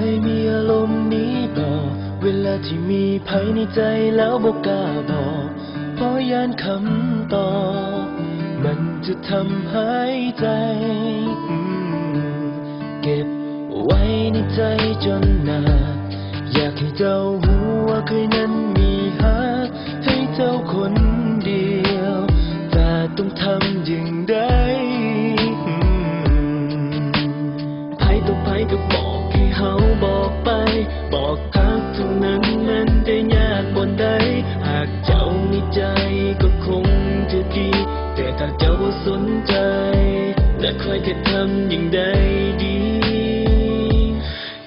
ยมีอารมณ์นี้บ่เวลาที่มีภัยในใจแล้วบ่กล้าบอกเพราะยานคำตอบมันจะทำหายใจเก็บไว้ในใจจนนานอยากให้เจ้ารู้ว่าเคยนั้นมีฮักให้เจ้าคนเดียวแต่ต้องทำอย่างใดไผต่อไผก็บอกให้เฮาบอกไปบอกฮักเท่านั้นมันได้ยากบ่ได้หากเจ้ามีใจก็คงจะดีแต่ถ้าเจ้าบ่สนใจและคอยจะทำอย่างใดดี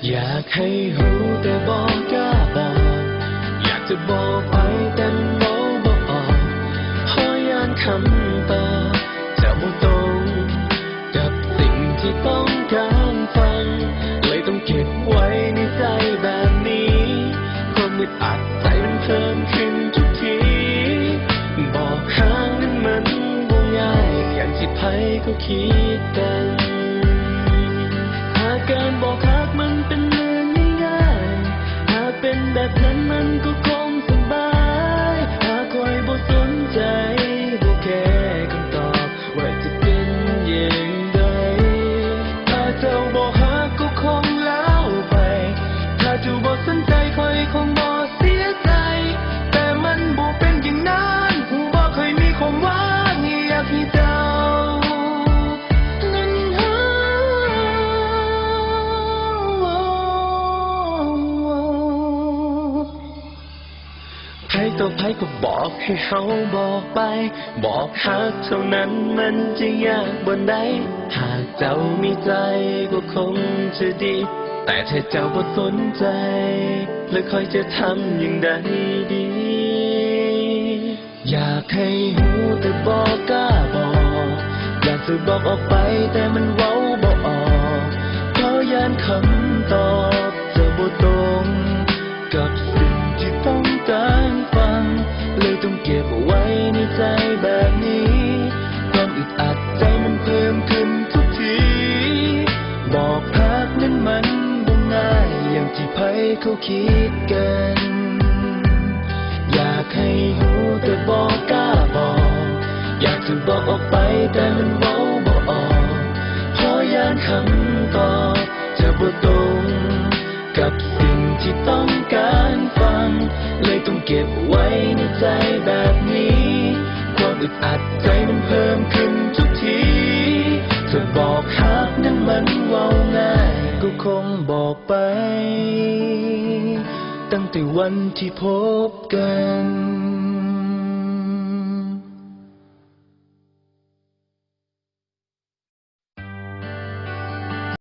อยากให้รู้แต่บอกกล้าบอกอยากจะบอกไปแต่บอกบ่ออกเพราะยานคำตอบจะบ่ตรงกับสิ่งที่ต้องการฟังเลยต้องเก็บไว้ในใจแบบนี้ความอึดอัดใจมันเพิ่มขึ้นทุกทีบอกห่างนั้นมันบ่ง่ายอย่างที่ไผเขาคิดกันหากการบอกฮักมันเป็นเรื่องง่ายๆหากเป็นแบบนั้นมันก็คงสบายหากคอยบ่สนใจบ่แค่คำตอบว่าจะเป็นอย่างไรถ้าเจ้าบอกฮักก็คงแล้วไปถ้าเจ้าบ่สนใจคอยคงบ่เสียใจแต่มันบ่เป็นอย่างนั้นหูบ่เคยมีความหวังอยากให้เจ้าไผต่อไผก็บอกให้เฮาบอกไปบอกฮักเท่านั้นมันจะยากบ่ได้หากเจ้ามีใจก็คงจะดีแต่ถ้าเจ้าบ่สนใจแล้วคอยจะทำอย่างใดดีอยากให้รู้แต่บอกกล้าบอกอยากจะบอกออกไปแต่มันเว้าบ่ออกเพราะยานคำตอบจะบ่ตรงกับสิ่งที่ต้องการฟังเลยต้องเก็บไว้ในใจแบบนี้ความอึดอัดใจมันเพิ่มขึ้นทุกทีบอกฮักนั้นมันบ่ง่ายอย่างที่ไผเขาคิดกันอยากให้รู้แต่บอกกล้าบอกอยากจะบอกออกไปแต่มันเว้าบ่ออกเพราะยานคำตอบจะบ่ตรงกับสิ่งที่ต้องการฟังเลยต้องเก็บไว้ในใจแบบนี้ความอึดอัดใจมันเพิ่มขึ้นทุกทีถ้าบอกฮักนั้นมันเว้าง่ายก็คงบอกไปตั้งแต่วันที่พบกัน